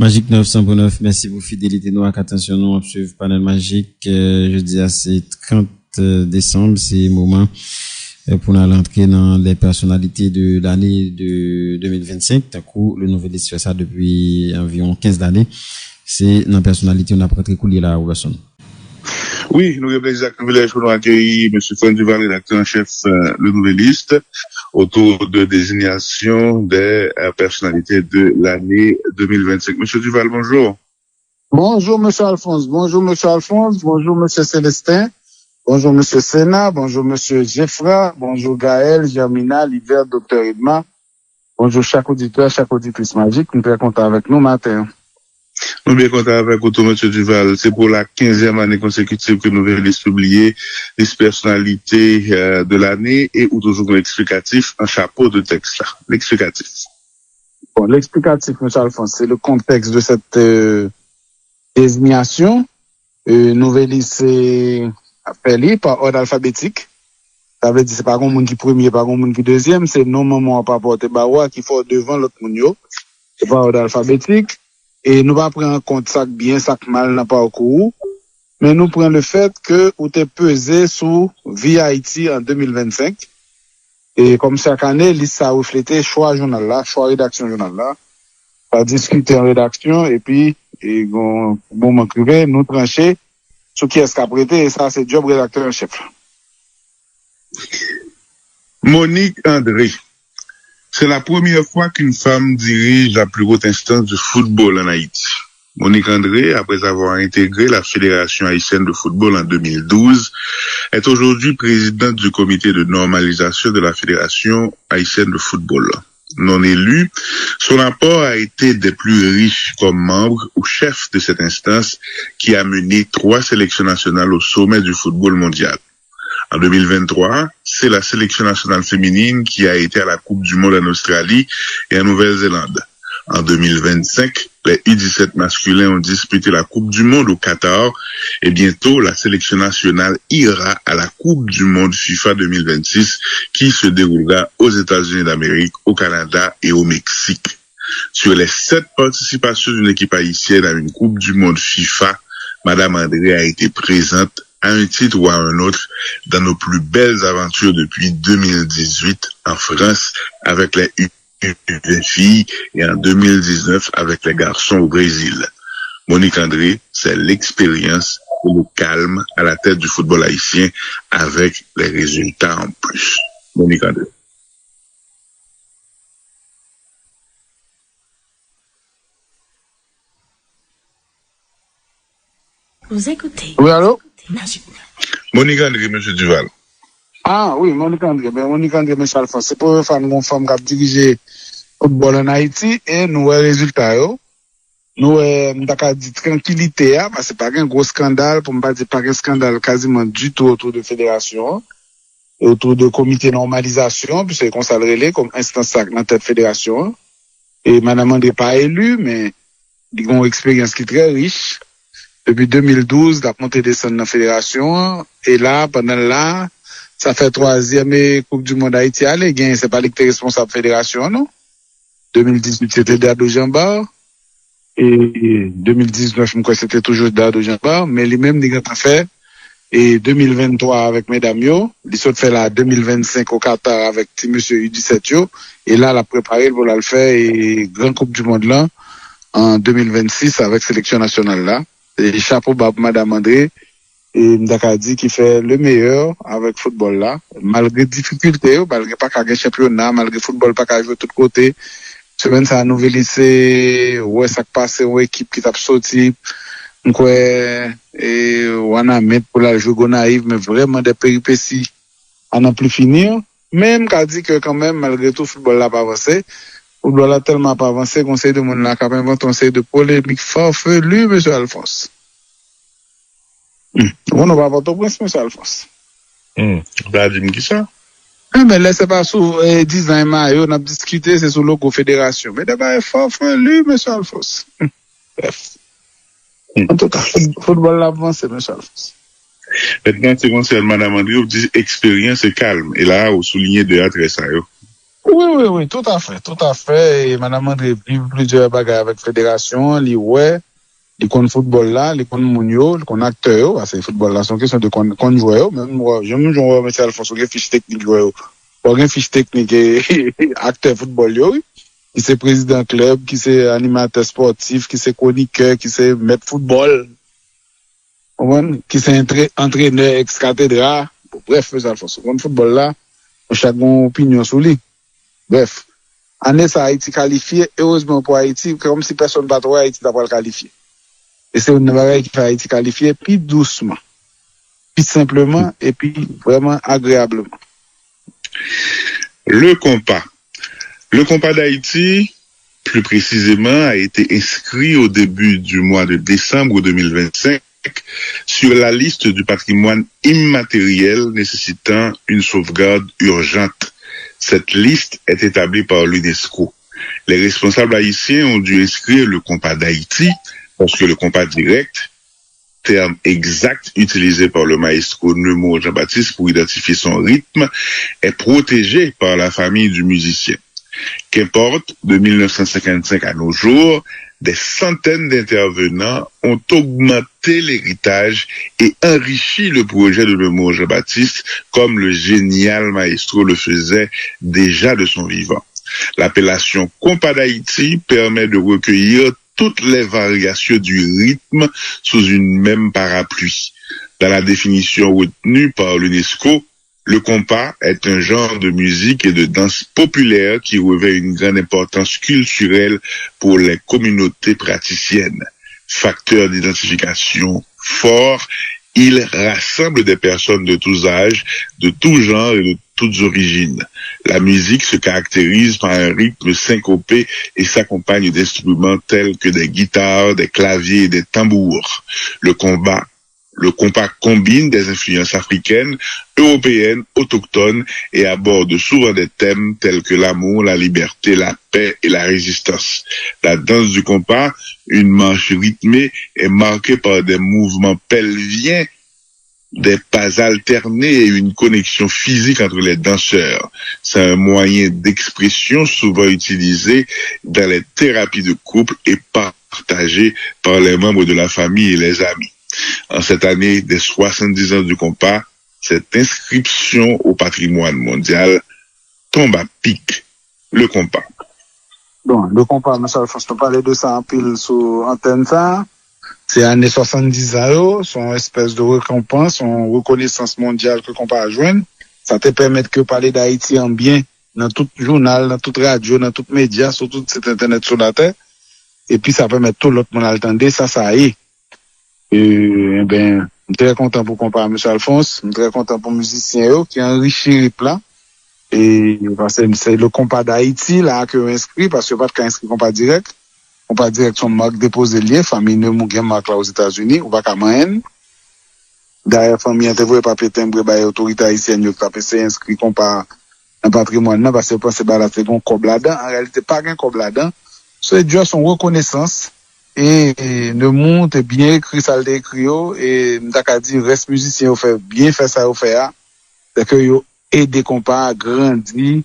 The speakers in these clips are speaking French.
Magique 900.9, merci pour fidélité nous, attention nous, on suit panel magique, jeudi à c'est 30 décembre, c'est le moment pour nous entrer dans les personnalités de l'année de 2025. D'un coup, le nouvel fait ça depuis environ 15 années. C'est dans la personnalité, on a rentré couler là, Wilson. Oui, nous avons plaisir pour nous accueillir M. Franck Duval, rédacteur en chef Le Nouvelliste, autour de désignation des personnalités de l'année 2025. Monsieur Duval, bonjour. Bonjour, Monsieur Alphonse. Bonjour, Monsieur Alphonse. Bonjour, Monsieur Célestin. Bonjour, Monsieur Sénat. Bonjour, Monsieur Jeffra. Bonjour, Gaël, Germina, Liver, Dr. Edma. Bonjour, chaque auditeur, chaque auditrice magique. Nous sommes contents avec nous matin. Nous sommes bien contents avec vous, M. Duval. C'est pour la 15e année consécutive que nous venons publier les personnalités de l'année et ou toujours l'explicatif, un chapeau de texte là. L'explicatif. Bon, l'explicatif, M. Alphonse, c'est le contexte de cette désignation. Nouvelliste, c'est appelé par ordre alphabétique. Ça veut dire c'est pas un monde qui premier, pas un monde qui deuxième, c'est non maman pas porter baroua qui faut devant l'autre monde. C'est par ordre alphabétique. Et nous va prendre en compte ça bien, ça mal n'a pas parcours, mais nous prenons le fait que vous êtes pesé sous Vie Haïti en 2025. Et comme chaque année, liste a reflété choix journal là, choix rédaction journal là, pas discuter en rédaction et puis bon m'occuper, nous trancher sur qui est-ce qu'a prêté et ça c'est job rédacteur en chef. Monique André. C'est la première fois qu'une femme dirige la plus haute instance de football en Haïti. Monique André, après avoir intégré la Fédération haïtienne de football en 2012, est aujourd'hui présidente du comité de normalisation de la Fédération haïtienne de football. Non élue, son apport a été des plus riches comme membre ou chef de cette instance qui a mené 3 sélections nationales au sommet du football mondial. En 2023, c'est la sélection nationale féminine qui a été à la Coupe du Monde en Australie et en Nouvelle-Zélande. En 2025, les U17 masculins ont disputé la Coupe du Monde au Qatar et bientôt la sélection nationale ira à la Coupe du Monde FIFA 2026 qui se déroulera aux États-Unis d'Amérique, au Canada et au Mexique. Sur les 7 participations d'une équipe haïtienne à une Coupe du Monde FIFA, Madame André a été présente à un titre ou à un autre dans nos plus belles aventures depuis 2018 en France avec les U20 filles et en 2019 avec les garçons au Brésil. Monique André, c'est l'expérience et le calme à la tête du football haïtien avec les résultats en plus. Monique André. Vous écoutez. Oui, allô? Monique André, M. Duval. Ah oui, Monique André, M. Alphonse, c'est pour une femme qui a dirigé le football en Haïti et nous avons résultat. Nous avons dit tranquillité, parce que c'est pas un gros scandale, pour ne pas dire pas un scandale quasiment du tout autour de la fédération, et autour de comité de normalisation, puis c'est consacré comme instance dans la tête fédération. Et Madame André pas élue, mais ils ont une expérience qui est très riche. Depuis 2012, la montée descend dans la fédération. Et là, pendant là, ça fait 3e Coupe du Monde Haïti. Allez, c'est pas lui qui est responsable de la fédération, non? 2018, c'était Dado Jambar. Et 2019, c'était toujours Dado Jambar. Mais lui-même, il a fait. Et 2023 avec Mesdames Yo. Il a fait la 2025 au Qatar avec monsieur U17 Yo. Et là, il a préparé pour le faire et Grande Coupe du Monde là, en 2026 avec sélection nationale là. Et chapeau bas Madame André et Mdakadi qui fait le meilleur avec football là, malgré difficulté, malgré pas qu'à championnat, malgré football pas qu'à jouer de tous côtés. Semaine ça nouvel lycée, ouais ça passe une équipe qui t'a sorti, quoi et on a mettre pour la jouer naïve mais vraiment des péripéties à n'en plus finir. Même qu'a dit que quand même malgré tout football là pas avancé. On doit tellement pas avancer qu'on sait de monde là, quand même, on sait de polémique farfelue, M. Alphonse. On va avoir ton prince, M. Alphonse. Bah, dis-moi qui ça? Mais là, c'est pas sous 10 ans, on a discuté, c'est sous le logo fédération. Mais d'abord, il faut farfelu, M. Alphonse. Bref. En tout cas, football là avancé, M. Alphonse. Maintenant, c'est concernant Madame André, vous dites expérience et calme. Et là, vous soulignez de très ça, Oui, tout à fait. Et Madame André vive plusieurs bagages avec fédération, ouais, les comptes football là, les comptes mounio, les comptes acteurs, parce que football là, c'est une question de compte joueur, même moi, j'aime jouer, mais c'est Alphonse, il y a fiche technique joueur, il y a fiche technique et acteur football, oui. Qui c'est président club, qui c'est animateur sportif, qui c'est chroniqueur, qui c'est maître football, qui c'est entraîneur ex-cathédra. Bref, c'est Alphonse, compte football là, chacun opinion sur lui. Bref. Année ça, Haïti qualifié, heureusement pour Haïti, comme si personne ne bat trop Haïti d'avoir qualifié. Et c'est une bagaille qui fait Haïti qualifier, puis doucement, puis simplement, et puis vraiment agréablement. Le compas. Le compas d'Haïti, plus précisément, a été inscrit au début du mois de décembre 2025 sur la liste du patrimoine immatériel nécessitant une sauvegarde urgente. Cette liste est établie par l'UNESCO. Les responsables haïtiens ont dû inscrire le compas d'Haïti parce que le compas direct, terme exact utilisé par le maestro Nemo Jean-Baptiste pour identifier son rythme, est protégé par la famille du musicien. Qu'importe, de 1955 à nos jours, des centaines d'intervenants ont augmenté l'héritage et enrichi le projet de Nemo Jean-Baptiste comme le génial maestro le faisait déjà de son vivant. L'appellation compas d'Haïti permet de recueillir toutes les variations du rythme sous une même parapluie. Dans la définition retenue par l'UNESCO, le compas est un genre de musique et de danse populaire qui revêt une grande importance culturelle pour les communautés praticiennes. Facteur d'identification fort, il rassemble des personnes de tous âges, de tous genres et de toutes origines. La musique se caractérise par un rythme syncopé et s'accompagne d'instruments tels que des guitares, des claviers et des tambours. Le compas combine des influences africaines, européennes, autochtones et aborde souvent des thèmes tels que l'amour, la liberté, la paix et la résistance. La danse du compas, une marche rythmée, est marquée par des mouvements pelviens, des pas alternés et une connexion physique entre les danseurs. C'est un moyen d'expression souvent utilisé dans les thérapies de couple et partagé par les membres de la famille et les amis. En cette année des 70 ans du compas, cette inscription au patrimoine mondial tombe à pic. Le compas. Bon, le compas, M. Alphonse, on parlait de ça en pile sur antenne ça. C'est années 70 ans, son espèce de récompense, son reconnaissance mondiale que compas a joint. Ça te permet que parler d'Haïti en bien dans tout journal, dans toute radio, dans tout média, sur tout cet internet sur la terre. Et puis ça permet tout l'autre monde à l'entendre, ça y est. Et ben, je suis très content pour compas M. Alphonse, je suis très content pour musicien qui enrichit le plan. Et c'est le compas d'Haïti là que inscrit parce que pas de cas inscrit compas direct. Compas direct son marque déposé lié, famille ne mougen marque là aux États-Unis ou pas qu'à moyenne. D'ailleurs famille interview papier timbre by autorité haïtienne yo tapé c'est inscrit compas dans patrimoine là parce que pense ba là c'est gon cob là-dedans, en réalité pas un cob là-dedans. C'est dû à son reconnaissance et ne monte bien écrit ça le écrit et m'ta dit reste musicien fait bien faire ça au faire. C'est que yo aider compas à grandir,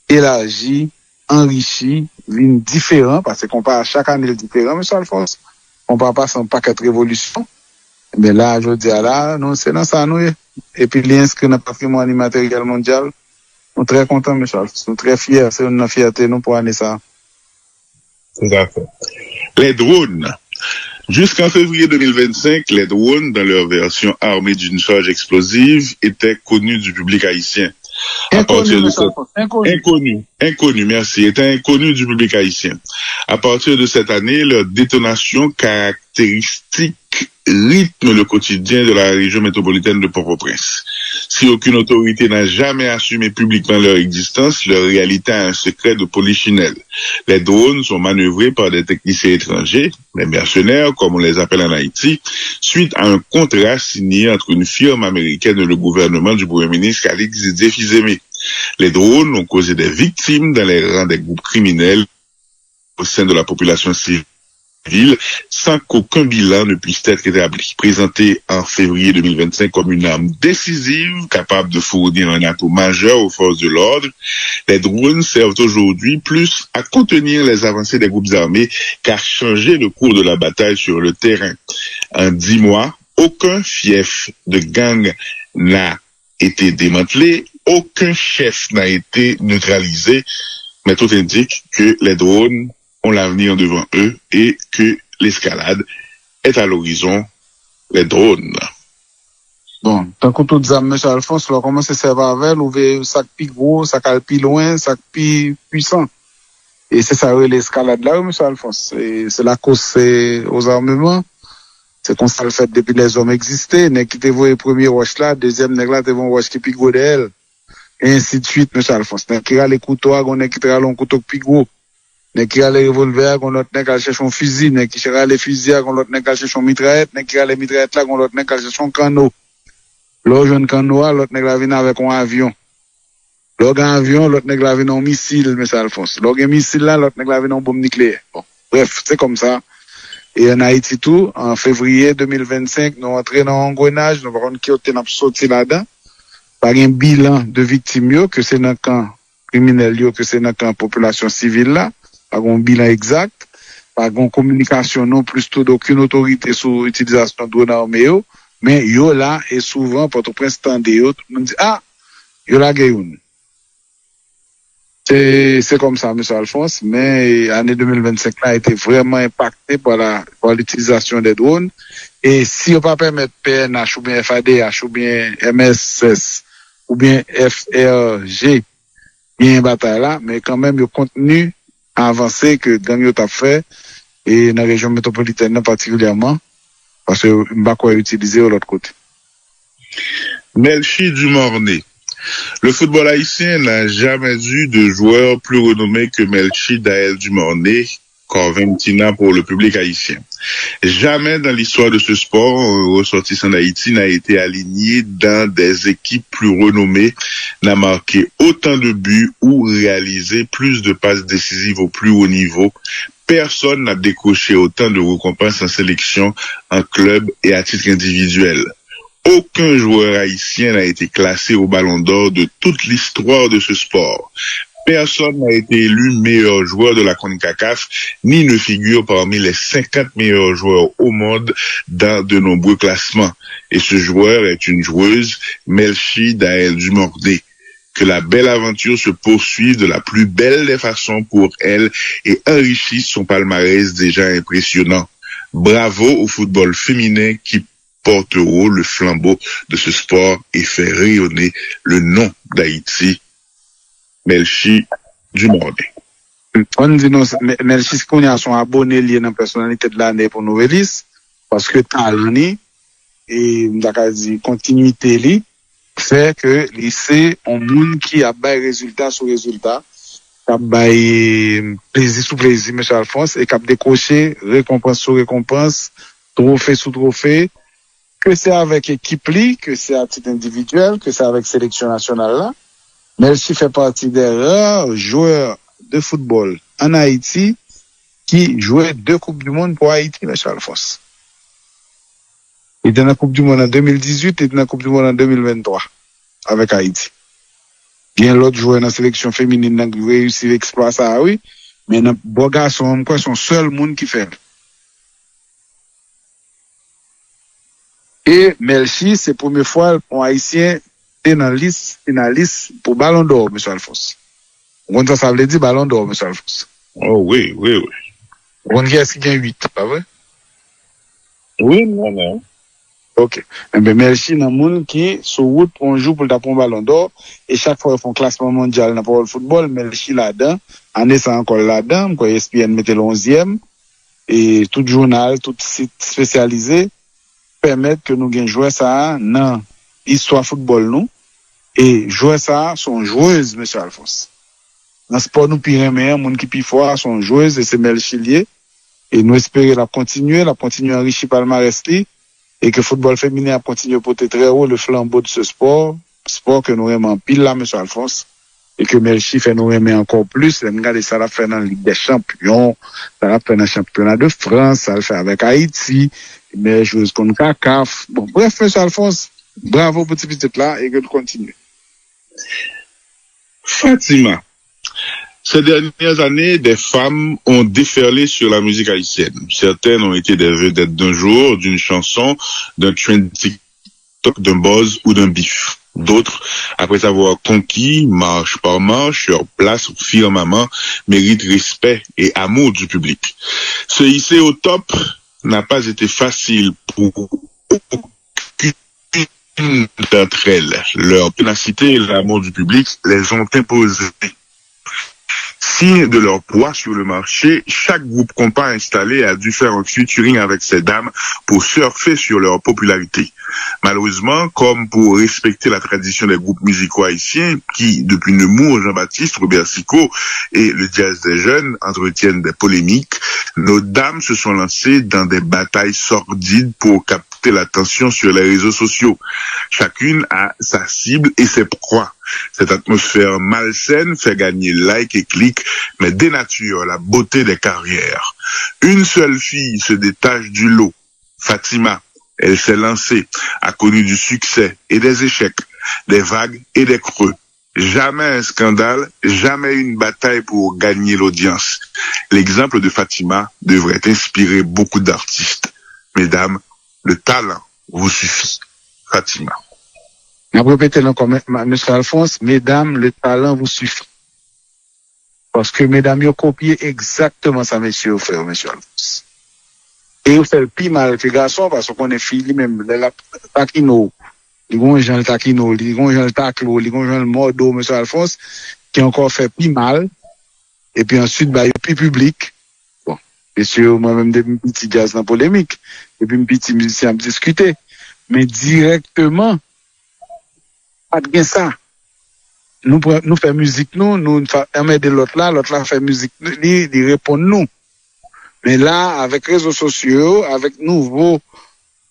élargi, enrichi, ligne différent parce que compas chaque année est différent, monsieur Alphonse. Compas passe un paquet de révolution. Mais là, je dis là, non, c'est dans ça, nous. Et puis, l'inscrit dans le patrimoine immatériel mondial. Nous sommes très contents, monsieur Alphonse. Nous sommes très fiers. C'est une fierté, nous, pour année ça. Tout à fait. Les drones. Jusqu'en février 2025, les drones, dans leur version armée d'une charge explosive, étaient connus du public haïtien. Inconnu, merci, étaient inconnus du public haïtien. À partir de cette année, leur détonation caractéristique rythme le quotidien de la région métropolitaine de Port-au-Prince. Si aucune autorité n'a jamais assumé publiquement leur existence, leur réalité a un secret de polichinelle. Les drones sont manœuvrés par des techniciens étrangers, les mercenaires, comme on les appelle en Haïti, suite à un contrat signé entre une firme américaine et le gouvernement du Premier ministre Alix Zedé-Fizeme. Les drones ont causé des victimes dans les rangs des groupes criminels au sein de la population civile. ville sans qu'aucun bilan ne puisse être établi. Présenté en février 2025 comme une arme décisive capable de fournir un atout majeur aux forces de l'ordre, les drones servent aujourd'hui plus à contenir les avancées des groupes armés qu'à changer le cours de la bataille sur le terrain. En 10 mois, aucun fief de gang n'a été démantelé, aucun chef n'a été neutralisé, mais tout indique que les drones ont l'avenir devant eux et que l'escalade est à l'horizon. Les drones. Bon, tant que tout ça, M. Alphonse, là, comment ça servent avec, ou sac plus gros, sac plus loin, sac plus puissant. Et c'est ça, l'escalade là, M. Alphonse. C'est la cause aux armements. C'est qu'on ça le fait depuis les hommes existaient. N'est qui te voit le premier wash là, deuxième nèg là, te voit wash qui plus gros d'elle. Et ainsi de suite, M. Alphonse. N'est qui a les couteaux, on est qui te un couteau plus gros. N'est qui a les revolvers, on l'autre n'est qu'à chercher un fusil. N'est qui a les fusils, on l'autre n'est qu'à chercher un mitraillette. N'est qui a les mitraillettes là, on l'autre n'est qu'à chercher un canot. L'autre jeune canot, l'autre n'est qu'à venir avec un avion. L'autre avion, l'autre n'est qu'à venir un missile, M. Alphonse. L'autre missile là, l'autre n'est qu'à venir un bombe nucléaire. Bon. Bref, c'est comme ça. Et en Haïti tout, en février 2025, nous entrons dans engrenage, nous avons qui ont sorti là-dedans, par un bilan de victimes, que c'est dans le camp criminel, que c'est dans le camp population civile là, par un bilan exact, par une communication non plus tout d'aucune autorité sur l'utilisation de drones armés, mais yo là, et souvent, pour tout prince de yo, tout le monde dit, ah, yo là, gayoun. C'est comme ça, M. Alphonse, mais l'année 2025 là a été vraiment impactée par l'utilisation des drones. Et si on ne peut pas permettre PNH ou bien FADH ou bien MSS ou bien FRG, il y a une bataille là, mais quand même, il continue à avancer que gang a fait, et dans la région métropolitaine particulièrement, parce que je ne vais pas utiliser de l'autre côté. Melchi Dumorné. Le football haïtien n'a jamais eu de joueur plus renommé que Melchi Daël Dumorné, Corventina pour le public haïtien. Jamais dans l'histoire de ce sport, un ressortissant d'Haïti n'a été aligné dans des équipes plus renommées, n'a marqué autant de buts ou réalisé plus de passes décisives au plus haut niveau. Personne n'a décroché autant de récompenses en sélection, en club et à titre individuel. Aucun joueur haïtien n'a été classé au Ballon d'Or de toute l'histoire de ce sport. Personne n'a été élu meilleur joueur de la CONCACAF, ni ne figure parmi les 50 meilleurs joueurs au monde dans de nombreux classements. Et ce joueur est une joueuse, Melchi Daël Dumorné. Que la belle aventure se poursuive de la plus belle des façons pour elle et enrichisse son palmarès déjà impressionnant. Bravo au football féminin qui porte haut le flambeau de ce sport et fait rayonner le nom d'Haïti. Melchi Dumorné. On dit non, Melchi, ce qu'on a son abonné lié dans la personnalité de l'année pour Nouvelle-Lys, parce que talent et continuité li, fait que lycée, on monde qui a bail résultat sur résultat, qui a bail plaisir sous plaisir, M. Alphonse, et qui a décroché récompense sur récompense, trophée sous trophée, que c'est avec équipe li, que c'est à titre individuel, que c'est avec sélection nationale là. Melchi fait partie des rares joueurs de football en Haïti qui jouaient 2 Coupes du Monde pour Haïti, M. Alphonse. Il était dans la Coupe du Monde en 2018 et dans la Coupe du Monde en 2023 avec Haïti. Bien l'autre joueur dans la sélection féminine qui réussit l'exploit ça, oui, mais dans bon garçon, son seul monde qui fait. Et Melchi, c'est la première fois un Haïtien est dans la liste pour Ballon d'Or, M. Alphonse. Ça veut dire Ballon d'Or, M. Alphonse. Oh oui. On est-ce qu'il y a 8, pas vrai? Oui, non. Ok. Mais Melchi, dans le monde qui, sur route, on joue pour le tapon Ballon d'Or, et chaque fois, ils font classement mondial dans le football, Melchi là-dedans, en est encore là-dedans, quoi, ESPN mettait le 11e, et tout journal, tout site spécialisé, permettre que nous gagnons jouer ça dans l'histoire football, nous, et jouer ça sont joueuses, M. Alphonse. Dans le sport, nous, pire meilleur, monde qui pire fort, sont joueuses, et c'est Melchi lié, et nous espérons la continuer enrichir palmarès li, et que le football féminin a continué à porter très haut le flambeau de ce sport que nous aimons pile là, M. Alphonse. et que Melchi fait nous aimer encore plus. Regardez, ça l'a fait dans la Ligue des Champions, ça l'a fait dans le championnat de France, ça l'a fait avec Haïti, mais joueuse contre CACAF. Bon, bref, M. Alphonse, bravo pour petit là et que tu continues. Fatima. Ces dernières années, des femmes ont déferlé sur la musique haïtienne. Certaines ont été des vedettes d'un jour, d'une chanson, d'un trend TikTok, d'un buzz ou d'un bif. D'autres, après avoir conquis, marche par marche, leur place au firmament, méritent respect et amour du public. Se hisser au top n'a pas été facile pour aucune d'entre elles. Leur ténacité et l'amour du public les ont imposés. Signe de leur poids sur le marché, chaque groupe compas installé a dû faire un featuring avec ces dames pour surfer sur leur popularité. Malheureusement, comme pour respecter la tradition des groupes musicaux haïtiens qui, depuis Nemours, Jean-Baptiste, Robert Sicot et le jazz des jeunes entretiennent des polémiques, nos dames se sont lancées dans des batailles sordides pour capter l'attention sur les réseaux sociaux. Chacune a sa cible et ses proies. Cette atmosphère malsaine fait gagner like et clics, mais dénature la beauté des carrières. Une seule fille se détache du lot, Fatima. Elle s'est lancée, a connu du succès et des échecs, des vagues et des creux. Jamais un scandale, jamais une bataille pour gagner l'audience. L'exemple de Fatima devrait inspirer beaucoup d'artistes. Mesdames, le talent vous suffit. Fatima. Je vais répéter encore, M. Alphonse, mesdames, le talent vous suffit. Parce que mesdames, vous copiez exactement ça, monsieur, fait, M. Alphonse. Et vous faites le plus mal que garçon, parce qu'on est filles, même, les taquino, les gens le taquino, les gens le taclo, les gens le modo, M. Alphonse, qui encore fait plus mal. Et puis ensuite, bah, il y a plus public. Bon. Bien sûr, moi-même, des petits jazz dans la polémique. Et puis, un petit musicien à discuter. Mais directement, pas bien ça. Nous faisons musique, nous faisons de l'autre là fait musique, il répond nous. Mais là, avec réseaux sociaux, avec nouveaux,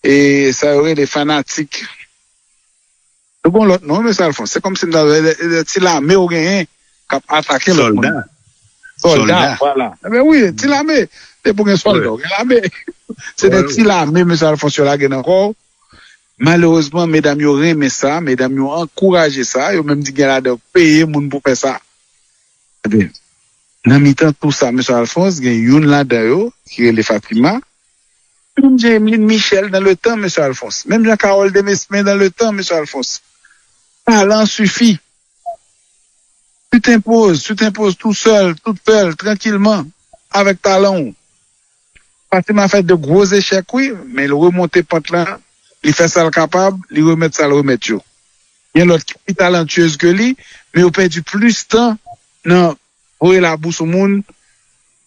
et ça aurait des fanatiques. Bon, l'autre, non, mais ça, Alphonse, c'est comme si nous avions l'armée ou rien, qui a attaqué l'autre monde. Soldat, voilà. Mais oui, l'armée, c'est pour un soldat, l'armée. C'est des petits l'armée, mais ça, Alphonse, sur la guerre encore. Malheureusement, mesdames, yo aimé ça, mesdames, yo encouragé ça, yo même dit qu'il y a de payer moun pour faire ça. Eh bien, dans mi-temps tout ça, M. Alphonse, il y a une là-dedans, qui est les Fatima, même Jemeline Michel dans le temps, M. Alphonse, même Jean-Carole Demesmin dans le temps, M. Alphonse. Talent suffit. Tu t'imposes tout seul, toute seule, tranquillement, avec talent. Fatima a fait de gros échecs, oui, mais le remonter pente là, il fait ça le capable, il remet ça le remet yo. Il y a l'autre qui est plus talentueuse que lui, mais il a perdu plus de temps dans voyer la bouche au monde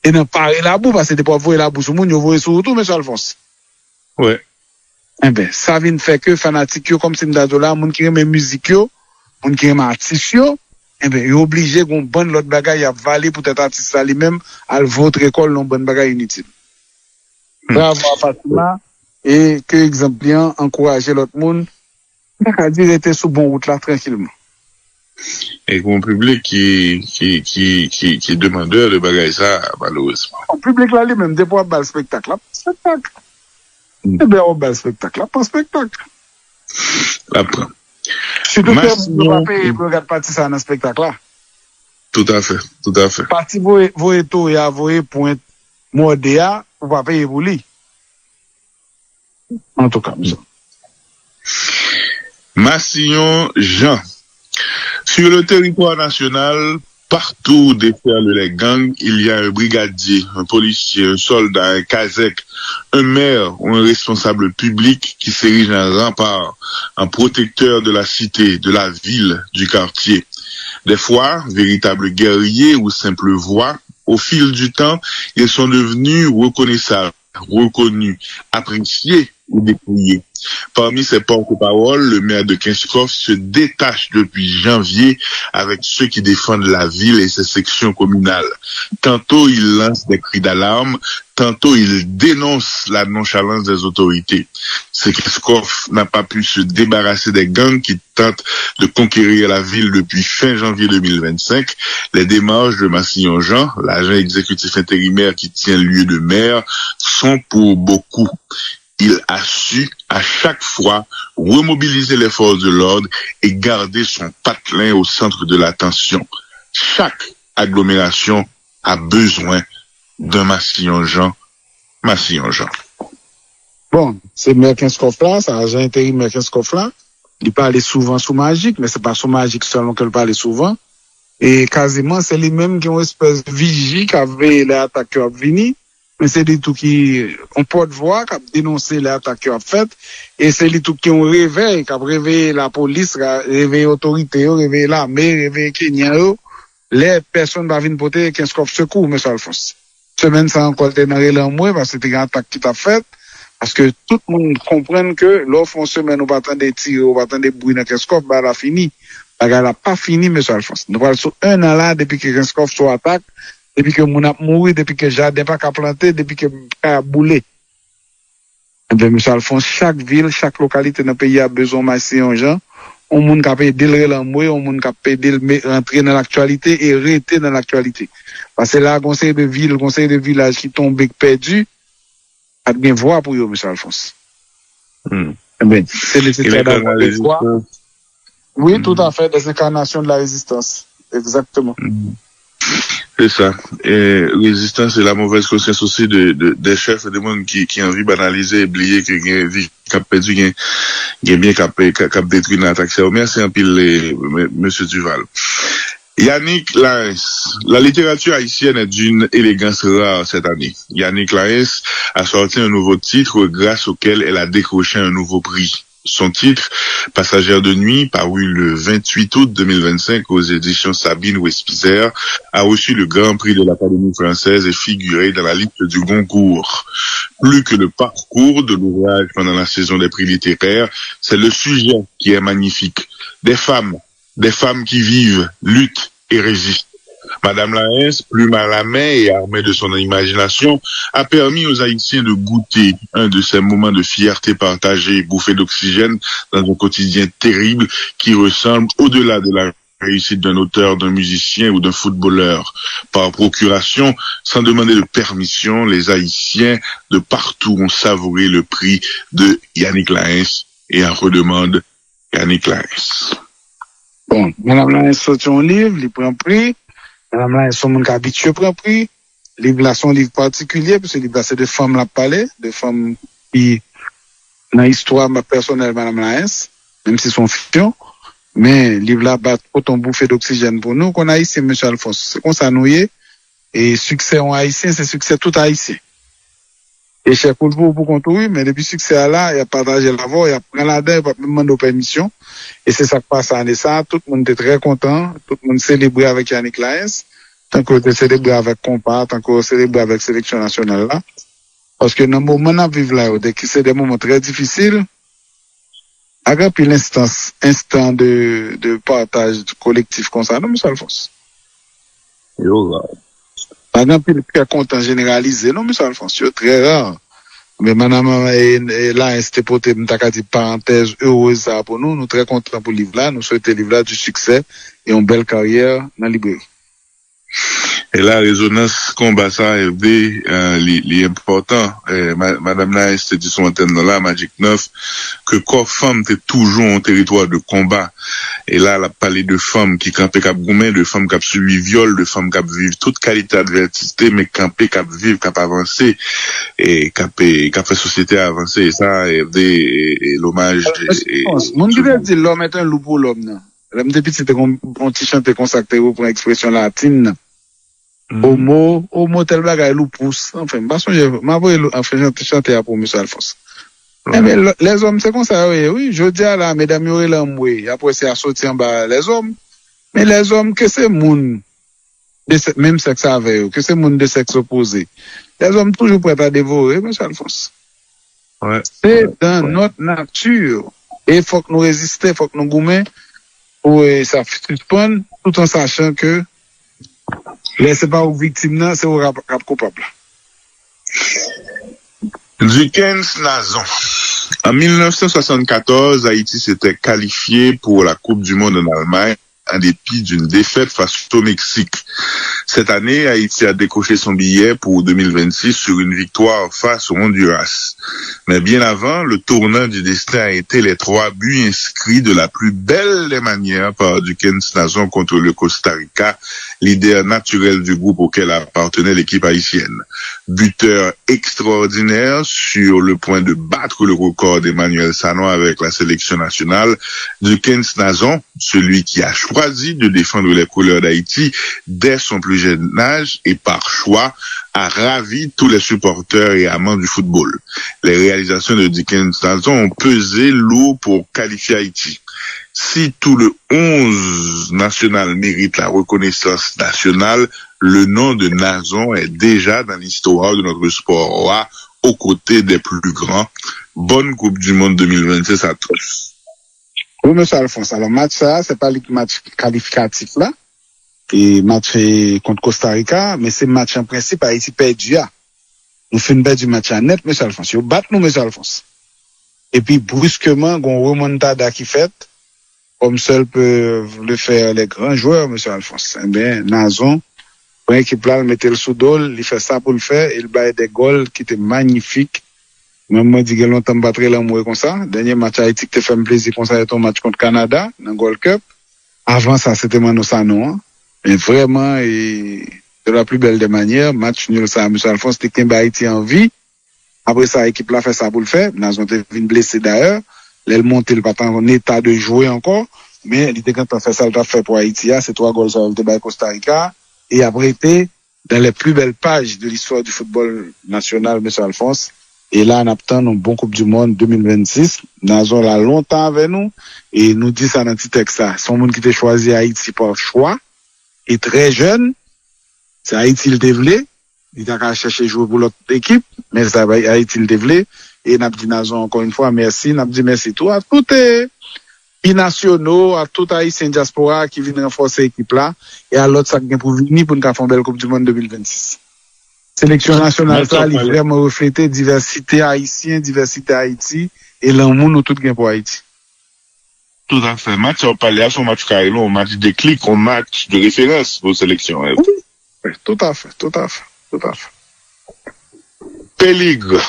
et dans parer la bouche, parce que c'est pas voyer la bouche au monde, il voyer sur tout, M. Alphonse. Ouais. Eh ben, ça vient faire que fanatique yo, comme c'est là, moun qui aime musique yo, moun qui aime artiste yo, eh ben, il est obligé qu'on bonne l'autre bagaille à valer pour être artiste ça lui-même, à votre école, non bonne bagaille inutile. Bravo à Fatima. Et que exemple bien encourager l'autre monde, à dire était sous bon route là tranquillement. Et mon public qui est demandeur de bagaille ça, malheureusement. Le public là lui-même, des fois, bal spectacle là, spectacle. Eh bien, on bal spectacle là, pas spectacle. Après. Surtout que vous ne pouvez pas regarder partie ça dans le spectacle là. Tout à fait. Partie vos étos et vos points modéa, vous ne pouvez pas payer pour lui. En tout cas, ça. Massillon Jean. Sur le territoire national, partout où déferlent les gangs, il y a un brigadier, un policier, un soldat, un kazek, un maire ou un responsable public qui s'érige en rempart, en protecteur de la cité, de la ville, du quartier. Des fois, véritables guerriers ou simples voix, au fil du temps, ils sont devenus reconnaissables, reconnus, appréciés ou dépouillés. Parmi ces porte-paroles, le maire de Kinskov se détache depuis janvier avec ceux qui défendent la ville et ses sections communales. Tantôt il lance des cris d'alarme, tantôt il dénonce la nonchalance des autorités. C'est c'est qu'Eskov n'a pas pu se débarrasser des gangs qui tentent de conquérir la ville depuis fin janvier 2025. Les démarches de Massillon-Jean, l'agent exécutif intérimaire qui tient lieu de maire, sont pour beaucoup. Il a su à chaque fois remobiliser les forces de l'ordre et garder son patelin au centre de l'attention. Chaque agglomération a besoin d'un Massillon-Jean. Massillon-Jean. Bon, c'est Merkinskov là, c'est agent intérim Merkinskov là. Il parlait souvent sous Magique, mais c'est pas sous Magique seulement qu'il parlait souvent. Et quasiment, c'est lui-même qui ont une espèce de vigie qui avait les attaques qui ont venu. Mais c'est lui tout qui ont porte-voix, qui a dénoncé les attaques qui ont faites. Et c'est lui tout qui ont réveillé, qui a réveillé la police, réveillé l'autorité, réveillé l'armée, réveillé Kenya. Les personnes va venir porter 15 coffres secours, M. Alphonse. Semaine sans encore t'énerver l'enmoué, parce que c'était une attaque qui t'a faite. Parce que tout le monde comprenne que l'offre en semaine, on va attendre des tirs, on va attendre des bruits dans 15 coffres, bah, elle a fini. Elle n'a pas fini, M. Alphonse. Nous parlons sur un an là, depuis que 15 coffres sont attaqués, depuis que mon a mouru, depuis que jardin pas qu'à planter, depuis que a boulé. Eh bien, M. Alphonse, chaque ville, chaque localité dans le pays a besoin de Massillon-Jean. On monde qui a payé le l'enmoué, on monde qui a payé rentrer dans l'actualité et rester dans l'actualité. Parce que là, conseil de ville, conseil de village qui tombe perdu, a bien voir pour eux, M. Alphonse. Eh bien, c'est nécessaire d'avoir des voix. Oui, tout à fait, des incarnations de la résistance. Exactement. C'est ça. Et résistance et la mauvaise conscience aussi des chefs et des gens qui ont envie de banaliser et oublier que y vie qui a perdu, y a bien qui a détruit l'attaque. Merci un pile, monsieur Duval. Yannick Lares. La littérature haïtienne est d'une élégance rare cette année. Yannick Lares a sorti un nouveau titre grâce auquel elle a décroché un nouveau prix. Son titre, Passagère de nuit, paru le 28 août 2025 aux éditions Sabine Wespizer, a reçu le Grand Prix de l'Académie française et figuré dans la liste du Goncourt. Plus que le parcours de l'ouvrage pendant la saison des prix littéraires, c'est le sujet qui est magnifique. Des femmes qui vivent, luttent et résistent. Madame Lares, plume à la main et armée de son imagination, a permis aux Haïtiens de goûter un de ces moments de fierté partagée, bouffée d'oxygène dans un quotidien terrible qui ressemble au-delà de la réussite d'un auteur, d'un musicien ou d'un footballeur. Par procuration, sans demander de permission, les Haïtiens de partout ont savouré le prix de Yannick Lares et en redemande Yannick Lares. Bon, Madame Lares sorti un livre, il prend prix. Madame là, son monde habitué prend prix. Livre là, son livre particulier, parce que livre là, c'est de femmes la parler, de femmes qui, dans l'histoire personnelle, Madame Laes, même si son fiction, mais livre là, bat autant bouffée d'oxygène pour nous, qu'on a ici, M. Alphonse. C'est qu'on s'annouille, et succès en haïtien, c'est succès tout haïtien. Et cher pour construire, mais depuis succès là, il a partagé la voix, il a pris la dent, il a même demandé permission. Et c'est ça qui passe en ça. Tout le monde était très content. Tout le monde célébrait avec Yannick Laes. Tant qu'on était célébré avec Compas, tant qu'on célébré avec Sélection nationale là. Parce que dans le moment où on vit là, dès que c'est des moments très difficiles, avec puis instant de partage collectif comme ça, non, M. Alphonse? Avec puis le content généralisé, non, M. Alphonse? C'est très rare. Mais madame là, c'était pour te dire parenthèse heureuse ça pour nous. Nous très contents pour le livre là. Nous souhaitons le livre là du succès et une belle carrière dans la librairie. Et la résonance combat ça est important. Madame là, c'était dit son antenne là, Magic 9, que corps femme était toujours un territoire de combat. Et là, elle a parlé de femmes qui campaient cap gourmet, de femmes qui ont subi viol, de femmes qui ont vécu toute qualité d'adversité, mais campaient, qui ont vivre, qui ont avancé, et qui ont fait société avancer. Et ça, et l'hommage. Mon Dieu dit l'homme est un loup pour l'homme, non? L'homme depuis c'était un petit chanté consacré pour une expression latine. Homo tel bagay loup pousse. Enfin, m'a voyé enfin chanter pour M. Alphonse. Mais les hommes, c'est comme ça, oui. Je dis à la, mesdames, il y aurait l'homme, oui. Après, c'est à sortir en bas les hommes. Mais les hommes, que c'est moun, même sexe avec eux, que c'est moun de sexe opposé. Les hommes toujours prêts à dévorer, M. Alphonse. Ouais. C'est dans notre nature. Et il faut que nous résister, il faut que nous goumons pour ça suspendre, tout en sachant que c'est pas aux victimes, c'est aux coupables. Dickens Nazon. En 1974, Haïti s'était qualifié pour la Coupe du Monde en Allemagne en dépit d'une défaite face au Mexique. Cette année, Haïti a décoché son billet pour 2026 sur une victoire face au Honduras. Mais bien avant, le tournant du destin a été les 3 buts inscrits de la plus belle des manières par Dukens Nazon contre le Costa Rica, leader naturel du groupe auquel appartenait l'équipe haïtienne. Buteur extraordinaire sur le point de battre le record d'Emmanuel Sanon avec la sélection nationale, Dukens Nazon, celui qui a choisi de défendre les couleurs d'Haïti dès son plus jeune âge et par choix, a ravi tous les supporters et amants du football. Les réalisations de Dukens Nazon ont pesé lourd pour qualifier Haïti. Si tout le 11 national mérite la reconnaissance nationale, le nom de Nazon est déjà dans l'histoire de notre sport aux côtés des plus grands. Bonne Coupe du Monde 2026 à tous. Oui, monsieur Alphonse. Alors, match ça, c'est pas le match qualificatif là. Et match contre Costa Rica, mais c'est match en principe Haïti perdu. Nous faisons du match à net, monsieur Alphonse. Vous battez nous, monsieur Alphonse. Et puis, brusquement, on remontada qui fait, comme seul peuvent le faire les grands joueurs, monsieur Alphonse. Eh bien, Nazon, pour l'équipe là, il mettait le sous-dol, il fait ça pour le faire, il bat des goals qui étaient magnifiques. Même moi, je dis que longtemps, battre l'amour comme ça. Dernier match Haïti qui te fait un plaisir comme ça, ton match contre Canada, dans le Gold Cup. Avant ça, c'était Mano Sanon. Mais vraiment, de la plus belle des manières, match nul ça, monsieur Alphonse, c'était qu'un Haïti en vie. Après ça, l'équipe là fait ça pour le faire. Nazon était venu blessé d'ailleurs. L'aile monté, il pas en état de jouer encore. Mais il était quand on fait ça, il a fait pour Haïti, c'est 3 goals sur le Costa Rica. Et après, été dans les plus belles pages de l'histoire du football national, monsieur Alphonse. Et là, on attend une bonne Coupe du Monde 2026. Nazon là longtemps avec nous. Et nous dit ça dans le petit texte ça. Son monde qui t'a choisi Haïti par choix. Et très jeune. C'est Haïti le dévelé. Il a qu'à chercher jouer pour l'autre équipe. Mais c'est Haïti le dévelé. Et n'a dit Nazon encore une fois, merci. N'a dit merci tout à tous les binationaux, à tout Haïtien diaspora qui viennent renforcer l'équipe là. Et à l'autre, ça vient pour venir pour nous faire une belle Coupe du Monde 2026. Sélection nationale, ça, il vraiment refléter diversité haïtienne, diversité Haïti, et l'amour nous tout gain pour Haïti. Tout à fait. Match, on parlait à son match carré, un match déclic, un match de référence pour sélection. Oui, tout à fait. Péligre.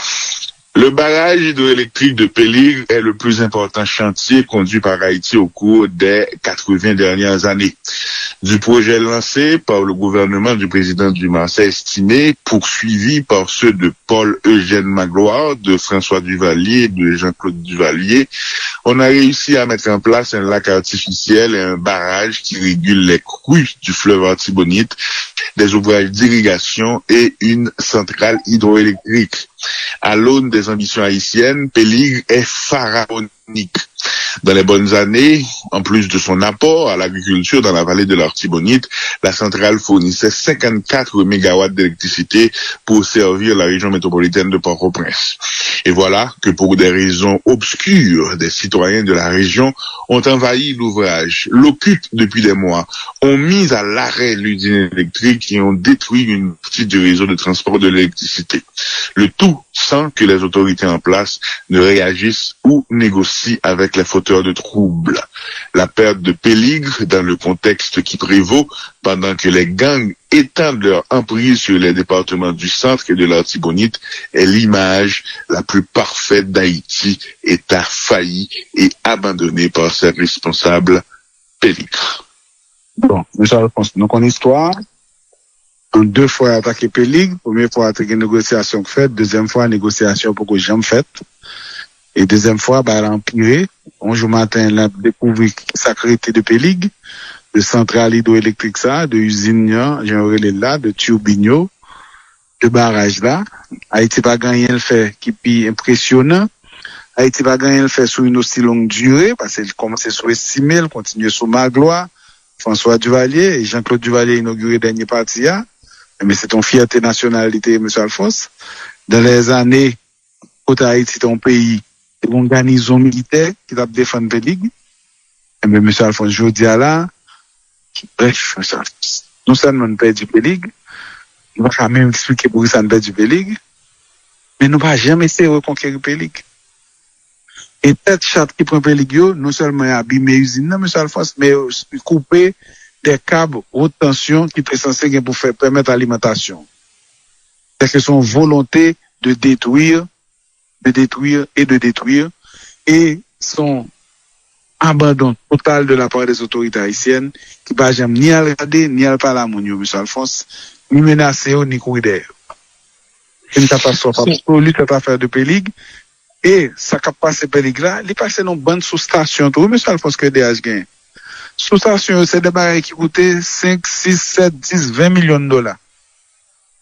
Le barrage hydroélectrique de Péligre est le plus important chantier conduit par Haïti au cours des 80 dernières années. Du projet lancé par le gouvernement du président Dumas estimé, poursuivi par ceux de Paul-Eugène Magloire, de François Duvalier, de Jean-Claude Duvalier, on a réussi à mettre en place un lac artificiel et un barrage qui régule les crues du fleuve Artibonite, des ouvrages d'irrigation et une centrale hydroélectrique. À l'aune des ambitions haïtiennes, Péligre est pharaonique. Dans les bonnes années, en plus de son apport à l'agriculture dans la vallée de l'Artibonite, la centrale fournissait 54 mégawatts d'électricité pour servir la région métropolitaine de Port-au-Prince. Et voilà que pour des raisons obscures, des citoyens de la région ont envahi l'ouvrage, l'occupent depuis des mois, ont mis à l'arrêt l'usine électrique et ont détruit une partie du réseau de transport de l'électricité. Le tout sans que les autorités en place ne réagissent ou négocient avec les fauteurs de troubles. La perte de Péligre dans le contexte qui prévaut pendant que les gangs étendent leur emprise sur les départements du centre et de l'Artibonite est l'image la plus parfaite d'Haïti, État failli et abandonné par ses responsables Péligre. Bon, monsieur Alphonse, donc en histoire, en 2 fois attaqué Péligre, première fois attaqué négociation faite, deuxième fois négociation pour que j'en faite, et deuxième fois, elle a empiré. Un jour matin, elle a découvert la sacralité de Péligre, de centrale hydroélectrique ça, de usine, là, de turbine, de barrage là. Haïti pas gagné le fait qui est impressionnant. Haïti pas gagné le fait sur une aussi longue durée, parce qu'il commençait sur estimer, il continue sur Magloire, François Duvalier, et Jean-Claude Duvalier inauguré dernier parti là. Mais c'est ton fierté nationalité, monsieur Alphonse. Dans les années, côté Haïti, ton pays, c'est une garnison militaire qui a défendu Péligre. Mais monsieur Alphonse, je dis à là, bref, monsieur Alphonse, nous sommes perdu Péligre. On va quand même expliquer pour ça nous perdu Péligre. Mais nous ne va jamais essayer de reconquérir Péligre. Et tête chat qui prend Péligio, non seulement abîmer l'usine, M. Alphonse, mais couper des câbles haute tension qui étaient censés pour faire permettre l'alimentation. C'est que son volonté de détruire, et son abandon total de la part des autorités haïtiennes, qui va jamais ni à regarder, ni à parler à mon M. Alphonse, ni menacer, ni courir derrière. Une catastrophe absolue, cette affaire de Pélig. Et ça qui passe Pélig là, il passe dans une bonne sous-station. Tout, M. Alphonse, que DH gagne. Sous-station, c'est des barils qui coûtaient 5, 6, 7, 10, 20 millions de dollars.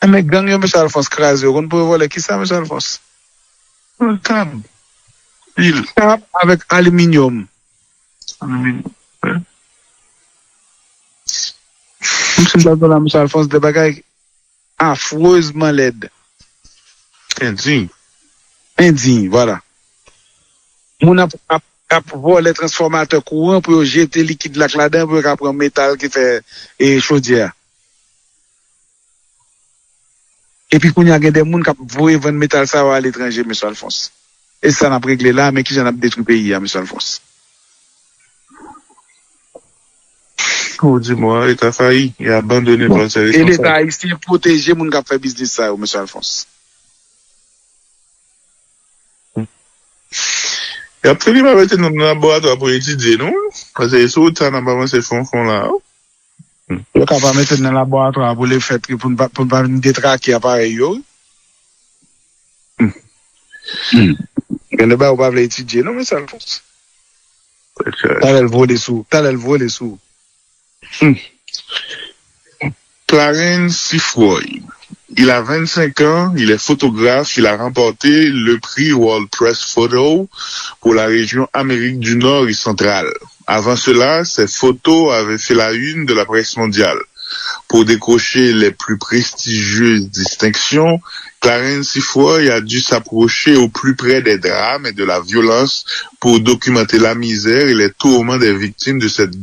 Mais gang, M. Alphonse, crasé, on peut voler qui ça, M. Alphonse? Un câble. Il câble avec aluminium. M. Alphonse, des bagailles affreusement laides. Indigne, voilà. On a voir les transformateurs courants pour jeter liquide là-dedans pour prendre métal qui fait chaudière. Et puis, qu'on y a des gens qui vont vendre métal ça à l'étranger, M. Alphonse. Et ça n'a pas réglé là, mais qui j'en a détruit le pays, M. Alphonse. Oh, dis-moi, l'État failli, il a abandonné par ses responsables. Et l'État haïtien protégé les gens qui fait business ça, M. Alphonse. Et après, il m'a mettre dans le laboratoire pour étudier, non? Parce que c'est autant n'a pas avancé fond là. Il n'est pas mettre dans le laboratoire pour les faire, pour ne pas détraquer appareil, yo. Il ne va pas étudier, non, M. Alphonse. T'as le vol des sous. Clarence Sifoy. Il a 25 ans, il est photographe, il a remporté le prix World Press Photo pour la région Amérique du Nord et centrale. Avant cela, ses photos avaient fait la une de la presse mondiale. Pour décrocher les plus prestigieuses distinctions, Clarence Sifoy a dû s'approcher au plus près des drames et de la violence pour documenter la misère et les tourments des victimes de cette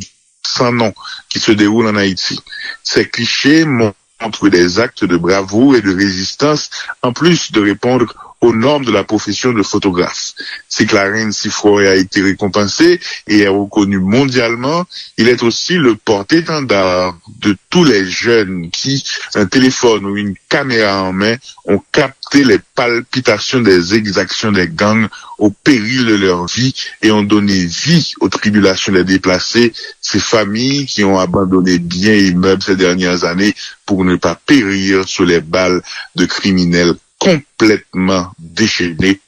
sans nom qui se déroule en Haïti. Ces clichés montrent des actes de bravoure et de résistance, en plus de répondre aux normes de la profession de photographe. Si Clarence Sifoy a été récompensé et est reconnu mondialement, il est aussi le porte-étendard de tous les jeunes qui, un téléphone ou une caméra en main, ont capté les palpitations des exactions des gangs au péril de leur vie et ont donné vie aux tribulations des déplacés, ces familles qui ont abandonné biens et immeubles ces dernières années pour ne pas périr sous les balles de criminels complètement déchaîné,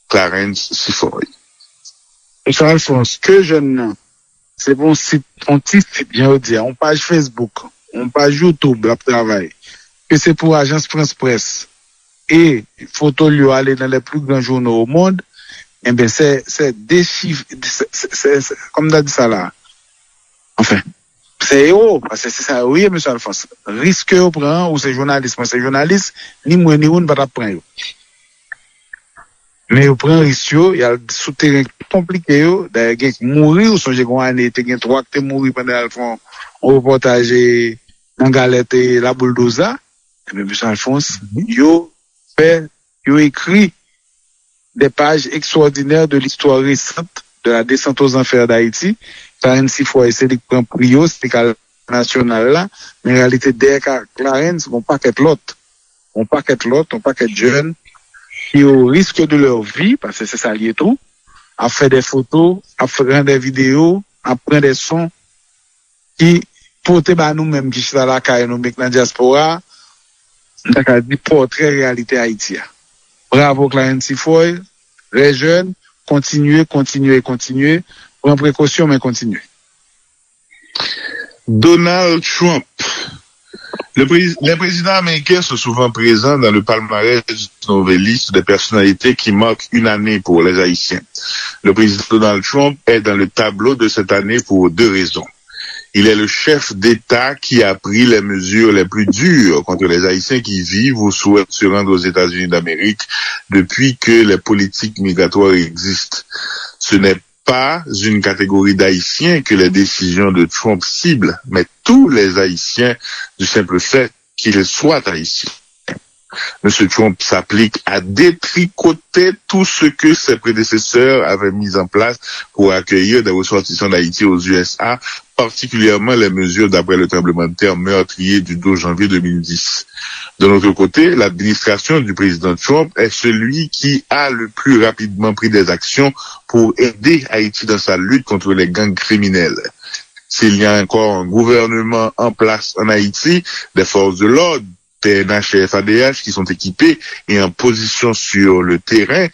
Clarence Sifoy. Et Alphonse, que jeune, c'est bon site, on titre bien dire, on page Facebook, on page YouTube, la travail, que c'est pour Agence France Presse, et photo lui aller dans les plus grands journaux au monde, eh bien, c'est des chiffres, c'est comme on a dit ça là. Enfin, c'est héros, parce que c'est ça, oui, M. Alphonse. Risque au prend, ou c'est journaliste, moi c'est journaliste, ni moi ni on ne va pas prendre. Mais au prend risque, il y a le souterrain compliqué, d'ailleurs, il y a mourir, ou son j'ai année, il y a 3 qui mourir pendant le fond, on reportage dans Galette et la bulldozer. Et bien, M. Alphonse, yo écrit des pages extraordinaires de l'histoire récente de la descente aux enfers d'Haïti. Clarence Sifoy, c'est le prend prio, c'est le national là, mais en réalité, derrière Clarence, on paquet l'autre, on paquet de jeunes qui, au risque de leur vie, parce que c'est ça lié tout, à faire des photos, à faire des vidéos, à prendre des sons, qui, portent à nous-mêmes, qui sont là, qui nous mettent dans la diaspora, d'accord, des portraits réalité haïtienne. Bravo Clarence Sifoy, les jeunes, continuez. Prends précaution, mais continuez. Donald Trump. Les présidents américains sont souvent présents dans le palmarès d'une nouvelle liste des personnalités qui marquent une année pour les Haïtiens. Le président Donald Trump est dans le tableau de cette année pour 2 raisons. Il est le chef d'État qui a pris les mesures les plus dures contre les Haïtiens qui vivent ou souhaitent se rendre aux États-Unis d'Amérique depuis que les politiques migratoires existent. Ce n'est pas une catégorie d'Haïtiens que les décisions de Trump ciblent, mais tous les Haïtiens du simple fait qu'ils soient Haïtiens. M. Trump s'applique à détricoter tout ce que ses prédécesseurs avaient mis en place pour accueillir des ressortissants d'Haïti aux USA, particulièrement les mesures d'après le tremblement de terre meurtrier du 12 janvier 2010. De notre côté, l'administration du président Trump est celui qui a le plus rapidement pris des actions pour aider Haïti dans sa lutte contre les gangs criminels. S'il y a encore un gouvernement en place en Haïti, des forces de l'ordre, PNH et FADH qui sont équipés et en position sur le terrain,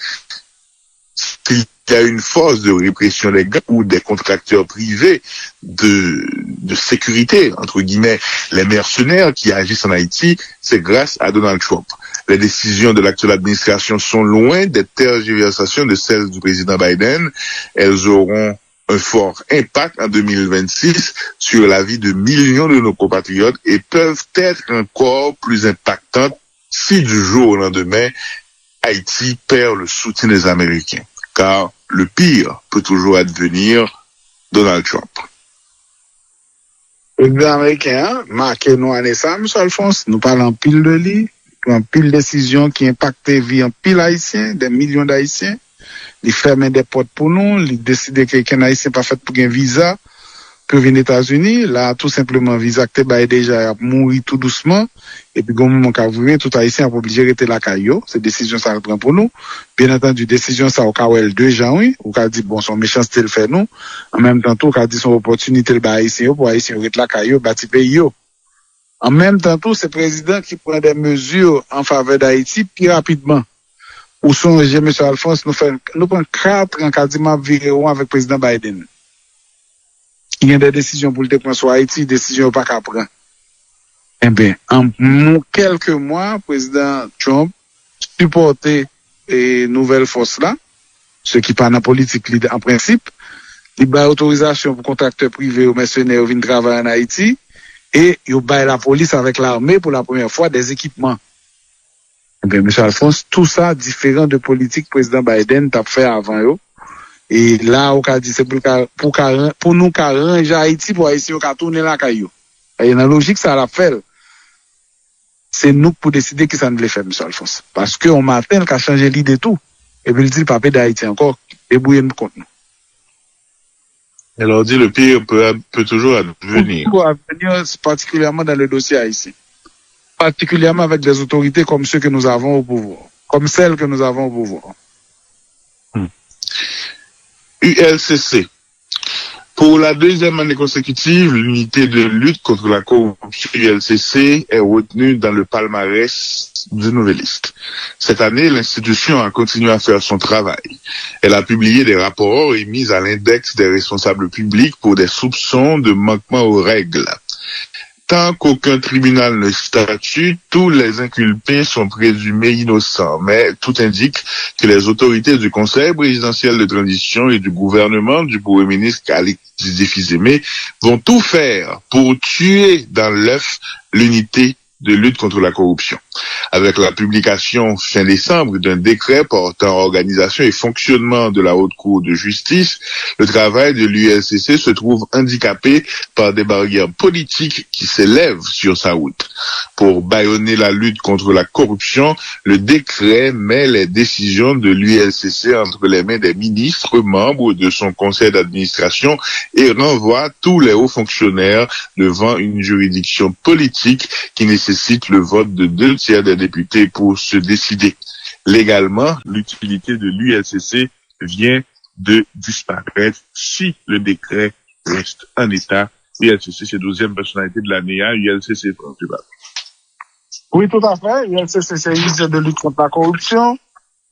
s'il y a une force de répression des gangs ou des contracteurs privés de sécurité, entre guillemets, les mercenaires qui agissent en Haïti, c'est grâce à Donald Trump. Les décisions de l'actuelle administration sont loin des tergiversations de celles du président Biden. Elles auront un fort impact en 2026 sur la vie de millions de nos compatriotes et peuvent être encore plus impactantes si du jour au lendemain, Haïti perd le soutien des Américains. Car le pire peut toujours advenir Donald Trump. Les Américains, marquez nous à ça, M. Alphonse, nous parlons pile de lui, en pile de décisions qui impactent la vie en pile haïtien, des millions d'Haïtiens. Il ferme des portes pour nous, il décide que quelqu'un haïtien pas fait pour un visa pour venir aux États-Unis. Là, tout simplement, visa que t'es déjà mourir tout doucement. Et puis, au moment qu'a ouvert, tout haïtien est obligé de rester la caillou. Cette décision, ça reprend pour nous. Bien entendu, décision, ça, au cas où elle 2 jan, oui. Ou qu'a dit, bon, son méchanceté le fait nous. En même temps, tout, qu'a dit son opportunité, le bas haïtien, pour haïtien, rester la caillou, bâti pays, yo. En même temps, tout, c'est le président qui prend des mesures en faveur d'Haïti, plus rapidement. Ou songez, M. Alphonse, nous prenons 4 ans quasiment viré avec le président Biden. Il y a des décisions pour le prendre sur Haïti, décisions pas qu'à prendre. Eh bien, en quelques mois, le président Trump supportait les nouvelles forces là, ce qui pas dans la politique en principe. Il a autorisation pour contracteurs privés ou mercenaires venir travailler en Haïti et il a la police avec l'armée pour la première fois des équipements. Eh bien, M. Alphonse, tout ça différent de politique président Biden t'a fait avant eux. Et là, on a dit c'est pour nous arranger Haïti pour Haïti, on a tourné la caillou. Et dans la logique, ça l'a fait. C'est nous pour décider qui ça ne voulait faire, M. Alphonse. Parce qu'on matin, qu'a changé l'idée tout. Et puis il dit, papa d'Haïti encore, débrouillez-nous contre nous. Alors dit, le pire peut toujours advenir. Peut advenir, particulièrement dans le dossier haïtien. Particulièrement avec des autorités comme ceux que nous avons au pouvoir. Comme celles que nous avons au pouvoir. ULCC. Pour la 2e année consécutive, l'unité de lutte contre la corruption ULCC est retenue dans le palmarès du Nouvelliste. Cette année, l'institution a continué à faire son travail. Elle a publié des rapports et mis à l'index des responsables publics pour des soupçons de manquement aux règles. Tant qu'aucun tribunal ne statue, tous les inculpés sont présumés innocents, mais tout indique que les autorités du Conseil présidentiel de transition et du gouvernement du Premier ministre Alexis Tshisekedi vont tout faire pour tuer dans l'œuf l'unité de lutte contre la corruption. Avec la publication fin décembre d'un décret portant organisation et fonctionnement de la Haute Cour de justice, le travail de l'ULCC se trouve handicapé par des barrières politiques qui s'élèvent sur sa route. Pour bâillonner la lutte contre la corruption, le décret met les décisions de l'ULCC entre les mains des ministres, membres de son conseil d'administration et renvoie tous les hauts fonctionnaires devant une juridiction politique qui nécessite le vote de 2/3 des députés pour se décider. Légalement, l'utilité de l'ULCC vient de disparaître si le décret reste en état. ULCC, c'est 12e personnalité de l'année, ULCC, Oui, tout à fait. ULCC, c'est une unité de lutte contre la corruption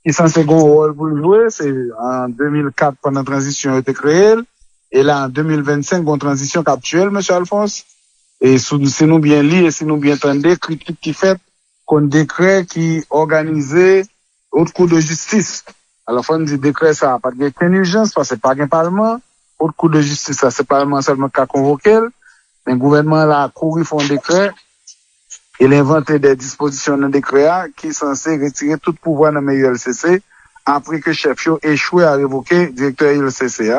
qui est censé avoir un rôle pour le jouer. C'est en 2004, pendant la transition, a été créé. Et là, en 2025, bonne transition actuelle, M. Alphonse. Et si nous bien lire et si nous bien entendez, critique qui fait qu'on décret qui organisait haute cour de justice. Alors, on dit décret, ça n'a pas de urgence, parce que c'est pas un parlement. Haute cour de justice, ça, c'est parlement seulement qu'à convoquer. Mais le gouvernement, là, a couru, font un décret. Il a inventé des dispositions dans le décret qui sont censées retirer tout pouvoir dans le ULCC après que chef yo échoué à révoquer directeur ULCC,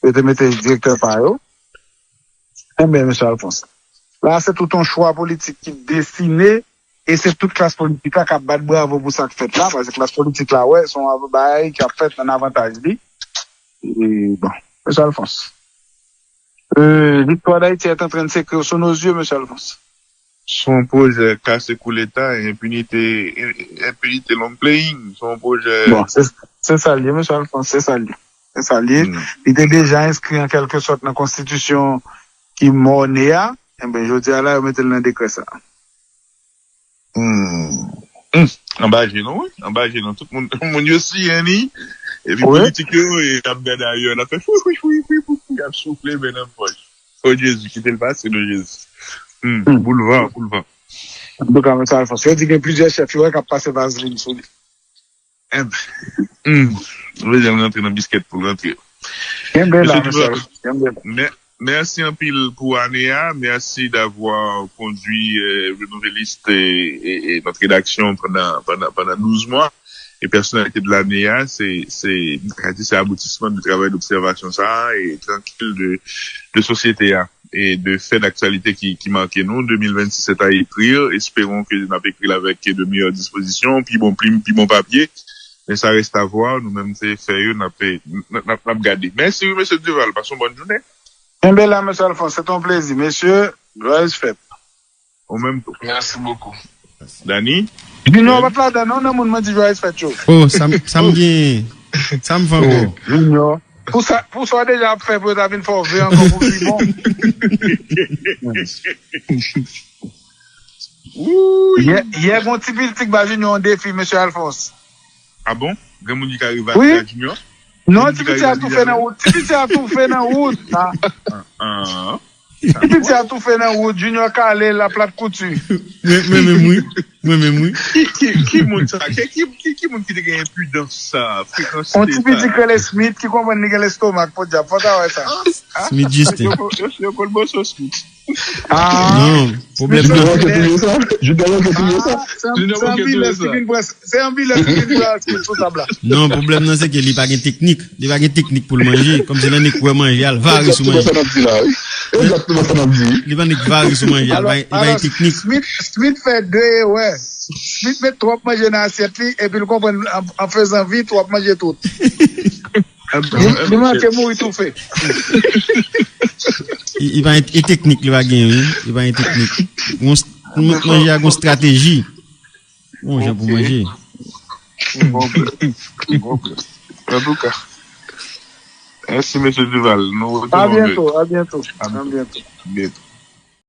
et de mettre directeur par eux. Eh bien, M. Alphonse. Là, c'est tout un choix politique qui est destiné et c'est toute classe politique qui a battu bravo pour ça que fait là, parce que classe politique là, ouais, son bail qui a fait un avantage, lui. Et bon, M. Alphonse. L'histoire d'Haïti est en train de s'écrire sous nos yeux, M. Alphonse. Son projet casse coup l'État et impunité long playing. Son projet. Bon, c'est ça lié, M. Alphonse, c'est ça lié. C'est ça lié. Il était déjà inscrit en quelque sorte dans la Constitution qui monnaie, et ben, je dis à là, on mettait le décret ça. En bas, non, oui. En bas, non. Tout le monde aussi, hein, et puis, politique, et d'ailleurs, il a fait fou, il a soufflé, ben, en poche. Oh, Jésus, qui était le passé de Jésus. Boulevard. Donc, M. Alphonse, il dit qu'il y a plusieurs chefs, qui ont passé vaseline sur lui. Je vais rentrer dans le biscuit pour rentrer. Merci un pile pour Anéa. Merci d'avoir conduit le Nouvelliste et notre rédaction pendant 12 mois. Et personnalité de l'Anéa, c'est aboutissement du travail d'observation ça et tranquille de société et de faits d'actualité qui manquaient nous. 2026 est à écrire. Espérons que nous avons écrit avec de meilleures dispositions, puis bon papier. Mais ça reste à voir. Nous-mêmes, c'est fait, nous avons gardé. Merci, monsieur Duval. Passons bonne journée. Bien là, monsieur Alphonse, c'est un plaisir. Messieurs, joyeuse fête. Au même temps. Merci beaucoup. Dani? Junior, va pas là, non, mon m'a dit joyeuse fête, chaud. Oh, ça me vient. Ça me fait encore. Junior. Pour ça, déjà fait, pour t'avoir une forfait encore pour lui, bon. Il y a un petit politique, Junior, en défi, monsieur Alphonse. Ah bon? Gamouni qui arrive à Junior? Non, tu peux tout faire dans route. Tu peux tout faire dans route. Tu peux tout faire dans route. Junior Calais, la plate couture. Oui. Qui monte ça? Qui monte qui te gagne plus dans ça? On te peut dire que les Smith qui comprennent l'estomac pour dire. Faut savoir ça. Smith juste. Je connais pas ça, Smith. Non, problème non. C'est un bilan qui est tout ça là. Non, problème non, c'est qu'il n'y a pas de technique. Il n'y a pas de technique pour le manger. Comme si l'on est quoi manger, il va sur manger. Exactement ça m'a dit. Il va pas sur manger, il va une technique. Smith fait deux, ouais. Smith met trois manger dans l'assiette et puis le comprendre en faisant vite, trois manger tout. Il manque mourir tout fait. Il va être technique, il va gagner. Il va être technique. Manger à une stratégie. Bon, j'ai pour manger. Bon. En tout cas. Merci, monsieur Duval. À bientôt. Bientôt.